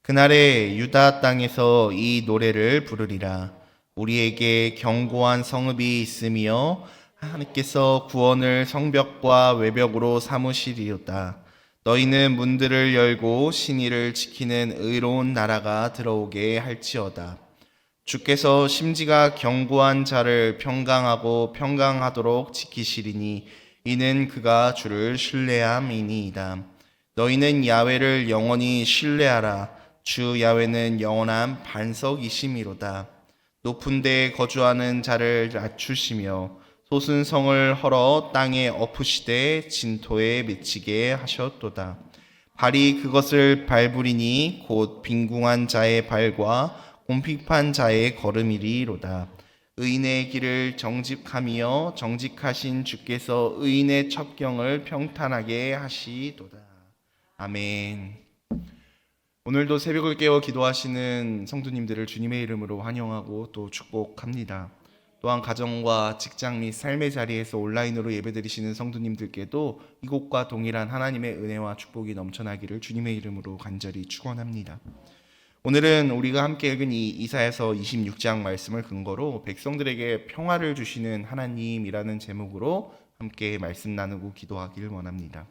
그날에 유다 땅에서 이 노래를 부르리라. 우리에게 견고한 성읍이 있으며 하나님께서 구원을 성벽과 외벽으로 삼으시리로다. 너희는 문들을 열고 신의를 지키는 의로운 나라가 들어오게 할지어다. 주께서 심지가 견고한 자를 평강하고 평강하도록 지키시리니 이는 그가 주를 신뢰함이니이다. 너희는 야훼를 영원히 신뢰하라. 주 야훼는 영원한 반석이심이로다. 높은 데에 거주하는 자를 낮추시며 솟은 성을 헐어 땅에 엎으시되 진토에 맺히게 하셨도다. 발이 그것을 밟으리니 곧 빈궁한 자의 발과 곰핍한 자의 걸음이리로다. 의인의 길을 정직하며 정직하신 주께서 의인의 첩경을 평탄하게 하시도다. 아멘. 오늘도 새벽을 깨워 기도하시는 성도님들을 주님의 이름으로 환영하고 또 축복합니다. 또한 가정과 직장 및 삶의 자리에서 온라인으로 예배드리시는 성도님들께도 이곳과 동일한 하나님의 은혜와 축복이 넘쳐나기를 주님의 이름으로 간절히 축원합니다. 오늘은 우리가 함께 읽은 이 이사야서 26장 말씀을 근거로 백성들에게 평화를 주시는 하나님이라는 제목으로 함께 말씀 나누고 기도하기를 원합니다.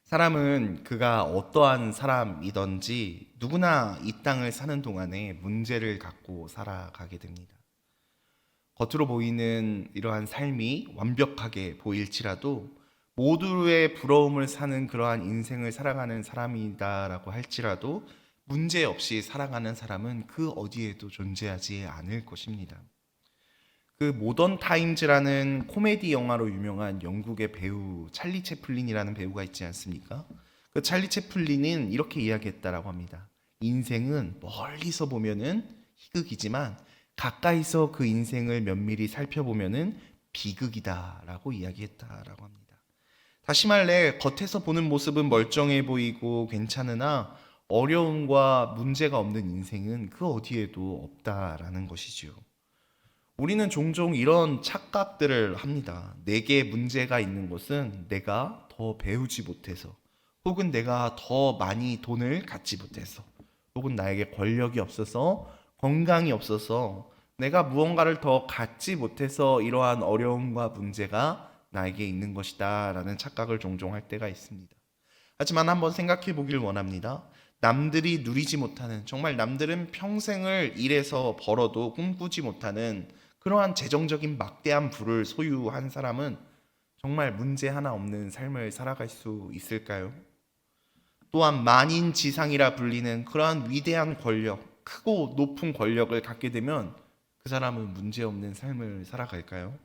사람은 그가 어떠한 사람이든지 누구나 이 땅을 사는 동안에 문제를 갖고 살아가게 됩니다. 겉으로 보이는 이러한 삶이 완벽하게 보일지라도 모두의 부러움을 사는 그러한 인생을 살아가는 사람이다라고 할지라도 문제 없이 살아가는 사람은 그 어디에도 존재하지 않을 것입니다. 그 모던 타임즈라는 코미디 영화로 유명한 영국의 배우 찰리 채플린이라는 배우가 있지 않습니까? 그 찰리 채플린은 이렇게 이야기했다라고 합니다. 인생은 멀리서 보면은 희극이지만 가까이서 그 인생을 면밀히 살펴보면은 비극이다라고 이야기했다라고 합니다. 다시 말해 겉에서 보는 모습은 멀쩡해 보이고 괜찮으나 어려움과 문제가 없는 인생은 그 어디에도 없다라는 것이지요. 우리는 종종 이런 착각들을 합니다. 내게 문제가 있는 것은 내가 더 배우지 못해서, 혹은 내가 더 많이 돈을 갖지 못해서, 혹은 나에게 권력이 없어서, 건강이 없어서, 내가 무언가를 더 갖지 못해서 이러한 어려움과 문제가 나에게 있는 것이다 라는 착각을 종종 할 때가 있습니다. 하지만 한번 생각해 보길 원합니다. 남들이 누리지 못하는, 정말 남들은 평생을 일해서 벌어도 꿈꾸지 못하는 그러한 재정적인 막대한 부를 소유한 사람은 정말 문제 하나 없는 삶을 살아갈 수 있을까요? 또한 만인지상이라 불리는 그러한 위대한 권력, 크고 높은 권력을 갖게 되면 그 사람은 문제 없는 삶을 살아갈까요?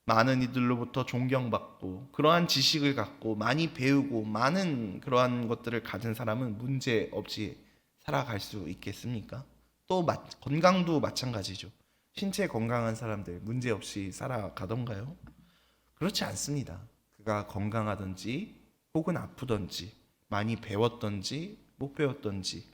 많은 이들로부터 존경받고 그러한 지식을 갖고 많이 배우고 많은 그러한 것들을 가진 사람은 문제 없이 살아갈 수 있겠습니까? 또 건강도 마찬가지죠. 신체 건강한 사람들 문제 없이 살아가던가요? 그렇지 않습니다. 그가 건강하든지 혹은 아프든지 많이 배웠든지 못 배웠든지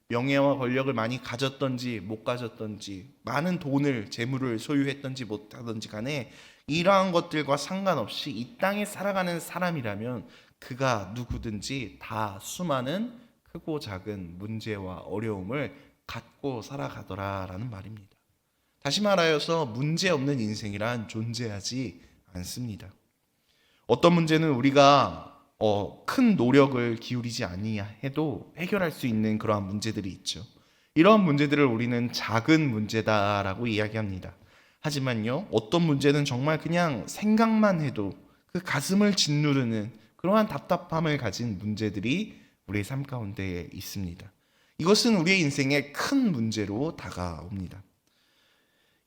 명예와 권력을 많이 가졌든지 못 가졌든지 많은 돈을 재물을 소유했든지 못하든지 간에 이러한 것들과 상관없이 이 땅에 살아가는 사람이라면 그가 누구든지 다 수많은 크고 작은 문제와 어려움을 갖고 살아가더라라는 말입니다. 다시 말하여서 문제 없는 인생이란 존재하지 않습니다. 어떤 문제는 우리가 큰 노력을 기울이지 아니해도 해결할 수 있는 그러한 문제들이 있죠. 이러한 문제들을 우리는 작은 문제다라고 이야기합니다. 하지만요, 어떤 문제는 정말 그냥 생각만 해도 그 가슴을 짓누르는 그러한 답답함을 가진 문제들이 우리의 삶 가운데 있습니다. 이것은 우리의 인생의 큰 문제로 다가옵니다.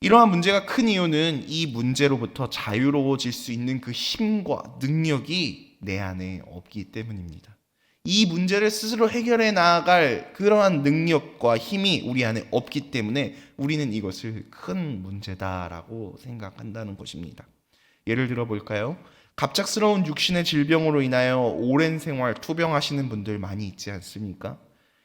이러한 문제가 큰 이유는 이 문제로부터 자유로워질 수 있는 그 힘과 능력이 내 안에 없기 때문입니다. 이 문제를 스스로 해결해 나아갈 그러한 능력과 힘이 우리 안에 없기 때문에 우리는 이것을 큰 문제다라고 생각한다는 것입니다. 예를 들어 볼까요? 갑작스러운 육신의 질병으로 인하여 오랜 생활 투병하시는 분들 많이 있지 않습니까?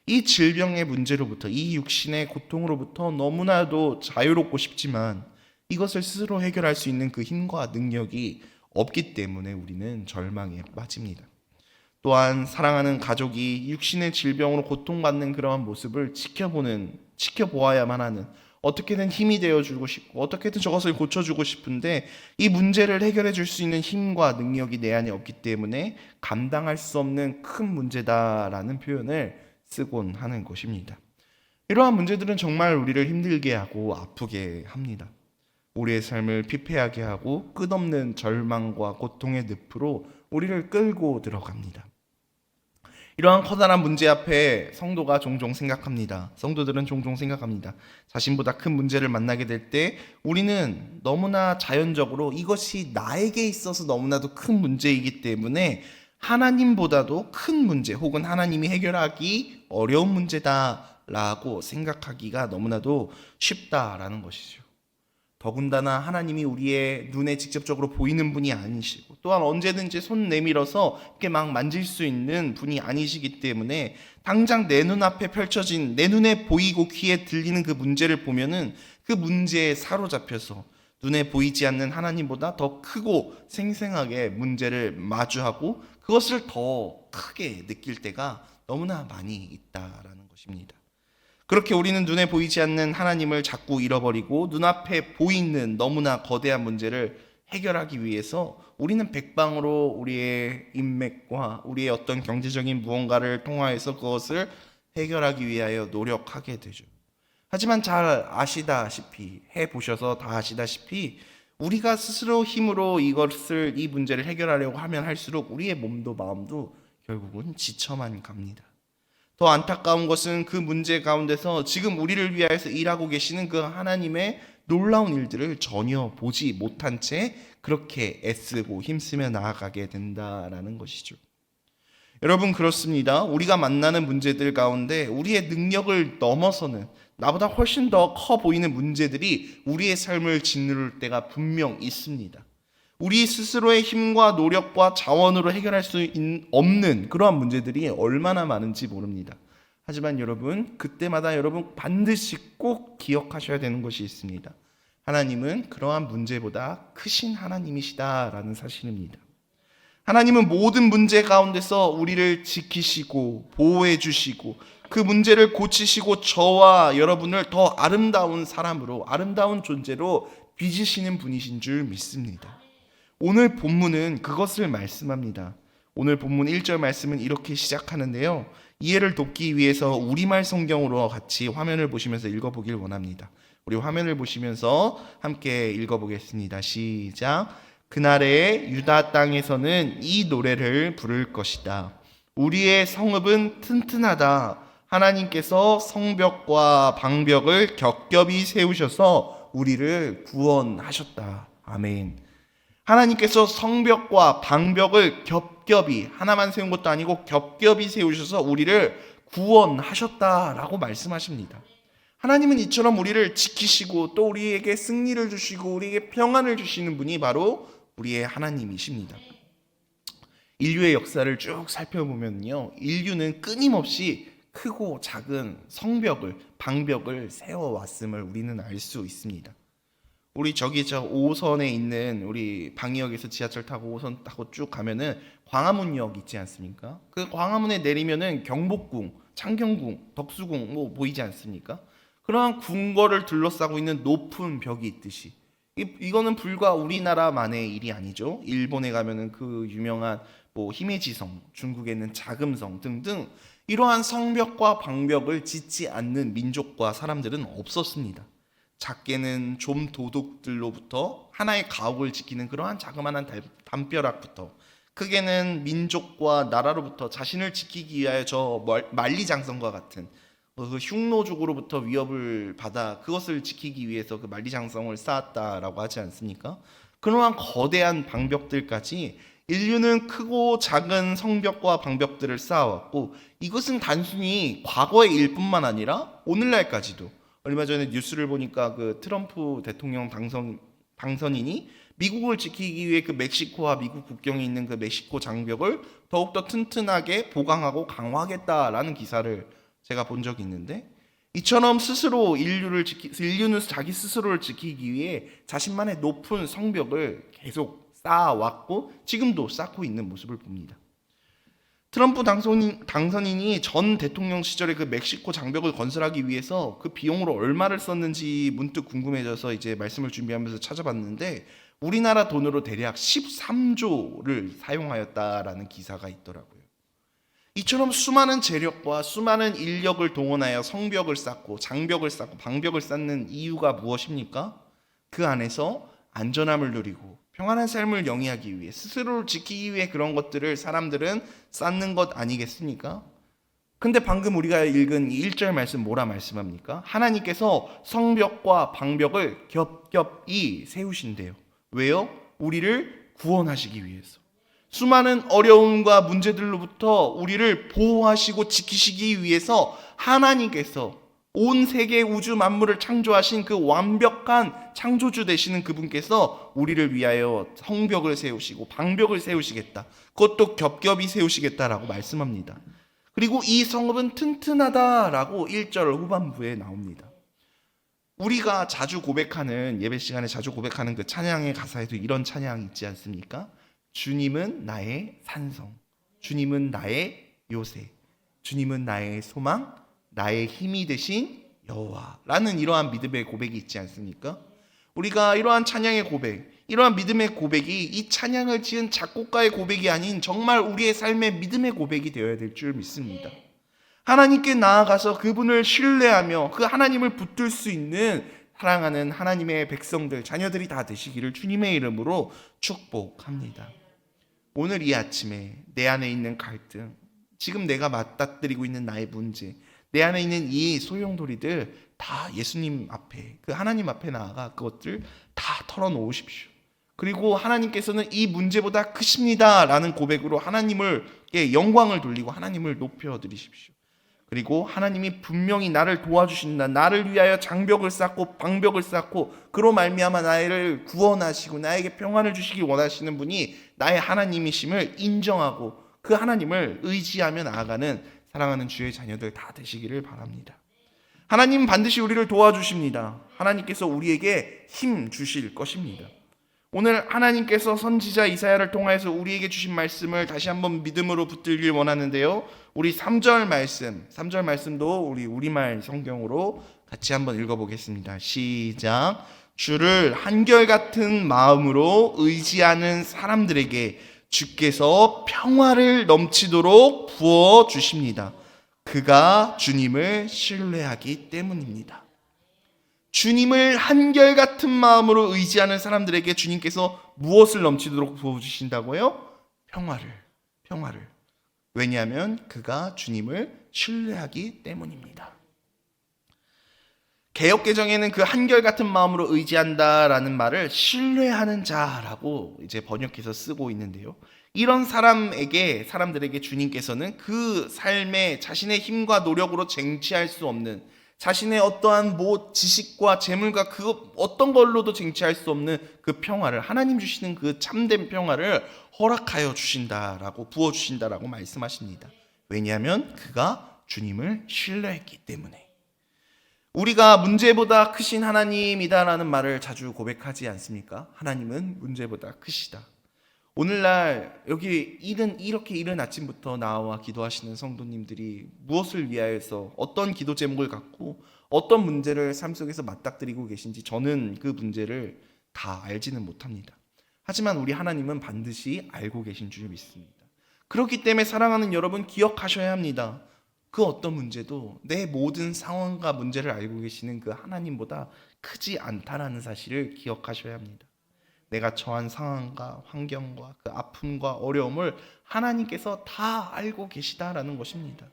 이 질병의 문제로부터, 이 육신의 고통으로부터 너무나도 자유롭고 싶지만 이것을 스스로 해결할 수 있는 그 힘과 능력이 없기 때문에 우리는 절망에 빠집니다. 또한 사랑하는 가족이 육신의 질병으로 고통받는 그러한 모습을 지켜보아야만 하는, 어떻게든 힘이 되어주고 싶고 어떻게든 저것을 고쳐주고 싶은데 이 문제를 해결해 줄 수 있는 힘과 능력이 내 안에 없기 때문에 감당할 수 없는 큰 문제다라는 표현을 쓰곤 하는 것입니다. 이러한 문제들은 정말 우리를 힘들게 하고 아프게 합니다. 우리의 삶을 피폐하게 하고 끝없는 절망과 고통의 늪으로 우리를 끌고 들어갑니다. 이러한 커다란 문제 앞에 성도들은 종종 생각합니다. 자신보다 큰 문제를 만나게 될 때 우리는 너무나 자연적으로 이것이 나에게 있어서 너무나도 큰 문제이기 때문에 하나님보다도 큰 문제 혹은 하나님이 해결하기 어려운 문제다라고 생각하기가 너무나도 쉽다라는 것이죠. 더군다나 하나님이 우리의 눈에 직접적으로 보이는 분이 아니시고 또한 언제든지 손 내밀어서 이렇게 막 만질 수 있는 분이 아니시기 때문에 당장 내 눈앞에 펼쳐진, 내 눈에 보이고 귀에 들리는 그 문제를 보면은 그 문제에 사로잡혀서 눈에 보이지 않는 하나님보다 더 크고 생생하게 문제를 마주하고 그것을 더 크게 느낄 때가 너무나 많이 있다라는 것입니다. 그렇게 우리는 눈에 보이지 않는 하나님을 자꾸 잃어버리고 눈앞에 보이는 너무나 거대한 문제를 해결하기 위해서 우리는 백방으로 우리의 인맥과 우리의 어떤 경제적인 무언가를 통하여서 그것을 해결하기 위하여 노력하게 되죠. 하지만 잘 아시다시피, 해보셔서 다 아시다시피 우리가 스스로 힘으로 이 문제를 해결하려고 하면 할수록 우리의 몸도 마음도 결국은 지쳐만 갑니다. 더 안타까운 것은 그 문제 가운데서 지금 우리를 위하여서 일하고 계시는 그 하나님의 놀라운 일들을 전혀 보지 못한 채 그렇게 애쓰고 힘쓰며 나아가게 된다라는 것이죠. 여러분, 그렇습니다. 우리가 만나는 문제들 가운데 우리의 능력을 넘어서는 나보다 훨씬 더 커 보이는 문제들이 우리의 삶을 짓누를 때가 분명 있습니다. 우리 스스로의 힘과 노력과 자원으로 해결할 수 없는 그러한 문제들이 얼마나 많은지 모릅니다. 하지만 여러분, 그때마다 여러분 반드시 꼭 기억하셔야 되는 것이 있습니다. 하나님은 그러한 문제보다 크신 하나님이시다라는 사실입니다. 하나님은 모든 문제 가운데서 우리를 지키시고 보호해 주시고 그 문제를 고치시고 저와 여러분을 더 아름다운 사람으로, 아름다운 존재로 빚으시는 분이신 줄 믿습니다. 오늘 본문은 그것을 말씀합니다. 오늘 본문 1절 말씀은 이렇게 시작하는데요. 이해를 돕기 위해서 우리말 성경으로 같이 화면을 보시면서 읽어보길 원합니다. 우리 화면을 보시면서 함께 읽어보겠습니다. 시작. 그날에 유다 땅에서는 이 노래를 부를 것이다. 우리의 성읍은 튼튼하다. 하나님께서 성벽과 방벽을 겹겹이 세우셔서 우리를 구원하셨다. 아멘. 하나님께서 성벽과 방벽을 겹겹이, 하나만 세운 것도 아니고 겹겹이 세우셔서 우리를 구원하셨다라고 말씀하십니다. 하나님은 이처럼 우리를 지키시고 또 우리에게 승리를 주시고 우리에게 평안을 주시는 분이 바로 우리의 하나님이십니다. 인류의 역사를 쭉 살펴보면요, 인류는 끊임없이 크고 작은 성벽을, 방벽을 세워왔음을 우리는 알 수 있습니다. 우리 저 5호선에 있는 우리 방위역에서 지하철 타고 5호선 타고 쭉 가면은 광화문역 있지 않습니까? 그 광화문에 내리면은 경복궁, 창경궁, 덕수궁 뭐 보이지 않습니까? 그러한 궁궐을 둘러싸고 있는 높은 벽이 있듯이 이거는 불과 우리나라만의 일이 아니죠. 일본에 가면은 그 유명한 뭐 히메지성, 중국에 있는 자금성 등등 이러한 성벽과 방벽을 짓지 않는 민족과 사람들은 없었습니다. 작게는 좀 도둑들로부터 하나의 가옥을 지키는 그러한 자그마한 담벼락부터 크게는 민족과 나라로부터 자신을 지키기 위하여 저 만리장성과 같은 그 흉노족으로부터 위협을 받아 그것을 지키기 위해서 그 만리장성을 쌓았다라고 하지 않습니까? 그러한 거대한 방벽들까지 인류는 크고 작은 성벽과 방벽들을 쌓아왔고 이것은 단순히 과거의 일뿐만 아니라 오늘날까지도 얼마 전에 뉴스를 보니까 그 트럼프 대통령 당선인이 미국을 지키기 위해 그 멕시코와 미국 국경에 있는 그 멕시코 장벽을 더욱더 튼튼하게 보강하고 강화하겠다라는 기사를 제가 본 적이 있는데 이처럼 인류는 자기 스스로를 지키기 위해 자신만의 높은 성벽을 계속 쌓아왔고 지금도 쌓고 있는 모습을 봅니다. 트럼프 당선인이 전 대통령 시절에 그 멕시코 장벽을 건설하기 위해서 그 비용으로 얼마를 썼는지 문득 궁금해져서 이제 말씀을 준비하면서 찾아봤는데 우리나라 돈으로 대략 13조를 사용하였다라는 기사가 있더라고요. 이처럼 수많은 재력과 수많은 인력을 동원하여 성벽을 쌓고 장벽을 쌓고 방벽을 쌓는 이유가 무엇입니까? 그 안에서 안전함을 누리고 평안한 삶을 영위하기 위해 스스로를 지키기 위해 그런 것들을 사람들은 쌓는 것 아니겠습니까? 근데 방금 우리가 읽은 이 1절 말씀 뭐라 말씀합니까? 하나님께서 성벽과 방벽을 겹겹이 세우신대요. 왜요? 우리를 구원하시기 위해서. 수많은 어려움과 문제들로부터 우리를 보호하시고 지키시기 위해서 하나님께서 온 세계 우주 만물을 창조하신 그 완벽한 창조주 되시는 그분께서 우리를 위하여 성벽을 세우시고 방벽을 세우시겠다. 그것도 겹겹이 세우시겠다라고 말씀합니다. 그리고 이 성읍은 튼튼하다라고 1절 후반부에 나옵니다. 우리가 자주 고백하는 예배 시간에 자주 고백하는 그 찬양의 가사에도 이런 찬양이 있지 않습니까? 주님은 나의 산성, 주님은 나의 요새, 주님은 나의 소망, 나의 힘이 되신 여호와라는 이러한 믿음의 고백이 있지 않습니까? 우리가 이러한 찬양의 고백, 이러한 믿음의 고백이 이 찬양을 지은 작곡가의 고백이 아닌 정말 우리의 삶의 믿음의 고백이 되어야 될 줄 믿습니다. 하나님께 나아가서 그분을 신뢰하며 그 하나님을 붙들 수 있는 사랑하는 하나님의 백성들, 자녀들이 다 되시기를 주님의 이름으로 축복합니다. 오늘 이 아침에 내 안에 있는 갈등, 지금 내가 맞닥뜨리고 있는 나의 문제, 내 안에 있는 이 소용돌이들 다 예수님 앞에, 그 하나님 앞에 나아가 그것들 다 털어놓으십시오. 그리고 하나님께서는 이 문제보다 크십니다 라는 고백으로 하나님께 영광을 돌리고 하나님을 높여드리십시오. 그리고 하나님이 분명히 나를 도와주신다, 나를 위하여 장벽을 쌓고 방벽을 쌓고 그로 말미암아 나를 구원하시고 나에게 평안을 주시길 원하시는 분이 나의 하나님이심을 인정하고 그 하나님을 의지하며 나아가는 사랑하는 주의 자녀들 다 되시기를 바랍니다. 하나님 반드시 우리를 도와주십니다. 하나님께서 우리에게 힘 주실 것입니다. 오늘 하나님께서 선지자 이사야를 통하여서 우리에게 주신 말씀을 다시 한번 믿음으로 붙들길 원하는데요. 우리 3절 말씀도 우리 우리말 성경으로 같이 한번 읽어보겠습니다. 시작. 주를 한결같은 마음으로 의지하는 사람들에게 주께서 평화를 넘치도록 부어 주십니다. 그가 주님을 신뢰하기 때문입니다. 주님을 한결같은 마음으로 의지하는 사람들에게 주님께서 무엇을 넘치도록 부어주신다고요? 평화를. 왜냐하면 그가 주님을 신뢰하기 때문입니다. 개역개정에는 그 한결같은 마음으로 의지한다라는 말을 신뢰하는 자라고 이제 번역해서 쓰고 있는데요. 이런 사람들에게 주님께서는 그 삶에 자신의 힘과 노력으로 쟁취할 수 없는, 자신의 어떠한 지식과 재물과 그 어떤 걸로도 쟁취할 수 없는 그 평화를, 하나님 주시는 그 참된 평화를 허락하여 주신다라고, 부어 주신다라고 말씀하십니다. 왜냐하면 그가 주님을 신뢰했기 때문에. 우리가 문제보다 크신 하나님이다라는 말을 자주 고백하지 않습니까? 하나님은 문제보다 크시다. 오늘날 여기 이렇게 이른 아침부터 나와 기도하시는 성도님들이 무엇을 위하여서 어떤 기도 제목을 갖고 어떤 문제를 삶 속에서 맞닥뜨리고 계신지 저는 그 문제를 다 알지는 못합니다. 하지만 우리 하나님은 반드시 알고 계신 줄 믿습니다. 그렇기 때문에 사랑하는 여러분 기억하셔야 합니다. 그 어떤 문제도 내 모든 상황과 문제를 알고 계시는 그 하나님보다 크지 않다라는 사실을 기억하셔야 합니다. 내가 처한 상황과 환경과 그 아픔과 어려움을 하나님께서 다 알고 계시다라는 것입니다.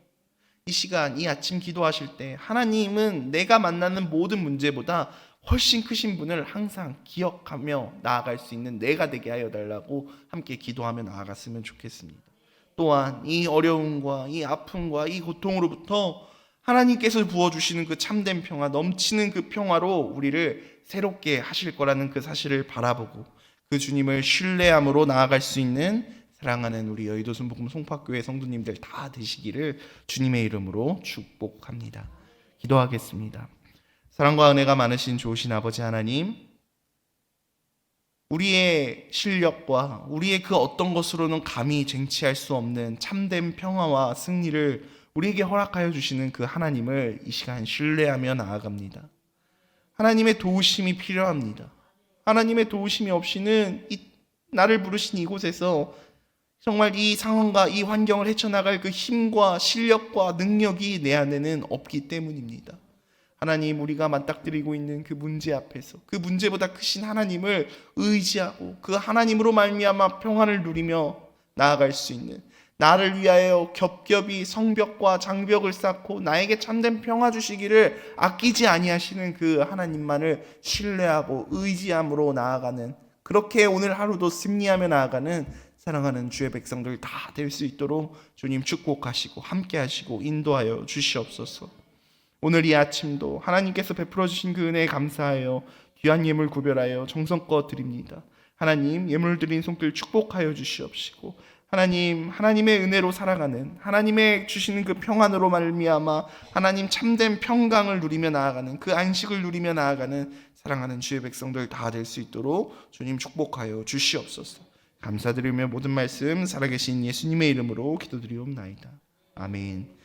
이 시간, 이 아침 기도하실 때 하나님은 내가 만나는 모든 문제보다 훨씬 크신 분을 항상 기억하며 나아갈 수 있는 내가 되게 하여 달라고 함께 기도하며 나아갔으면 좋겠습니다. 또한 이 어려움과 이 아픔과 이 고통으로부터 하나님께서 부어주시는 그 참된 평화, 넘치는 그 평화로 우리를 새롭게 하실 거라는 그 사실을 바라보고 그 주님을 신뢰함으로 나아갈 수 있는 사랑하는 우리 여의도 순복음 송파교회 성도님들 다 되시기를 주님의 이름으로 축복합니다. 기도하겠습니다. 사랑과 은혜가 많으신 좋으신 아버지 하나님, 우리의 실력과 우리의 그 어떤 것으로는 감히 쟁취할 수 없는 참된 평화와 승리를 우리에게 허락하여 주시는 그 하나님을 이 시간 신뢰하며 나아갑니다. 하나님의 도우심이 필요합니다. 하나님의 도우심이 없이는 나를 부르신 이곳에서 정말 이 상황과 이 환경을 헤쳐나갈 그 힘과 실력과 능력이 내 안에는 없기 때문입니다. 하나님, 우리가 맞닥뜨리고 있는 그 문제 앞에서 그 문제보다 크신 하나님을 의지하고 그 하나님으로 말미암아 평안을 누리며 나아갈 수 있는, 나를 위하여 겹겹이 성벽과 장벽을 쌓고 나에게 참된 평화 주시기를 아끼지 아니하시는 그 하나님만을 신뢰하고 의지함으로 나아가는, 그렇게 오늘 하루도 승리하며 나아가는 사랑하는 주의 백성들 다 될 수 있도록 주님 축복하시고 함께 하시고 인도하여 주시옵소서. 오늘 이 아침도 하나님께서 베풀어 주신 그 은혜에 감사하여 귀한 예물 구별하여 정성껏 드립니다. 하나님, 예물 드린 손길 축복하여 주시옵시고, 하나님, 하나님의 은혜로 살아가는, 하나님의 주시는 그 평안으로 말미암아 하나님 참된 평강을 누리며 나아가는, 그 안식을 누리며 나아가는 사랑하는 주의 백성들 다 될 수 있도록 주님 축복하여 주시옵소서. 감사드리며 모든 말씀 살아계신 예수님의 이름으로 기도드리옵나이다. 아멘.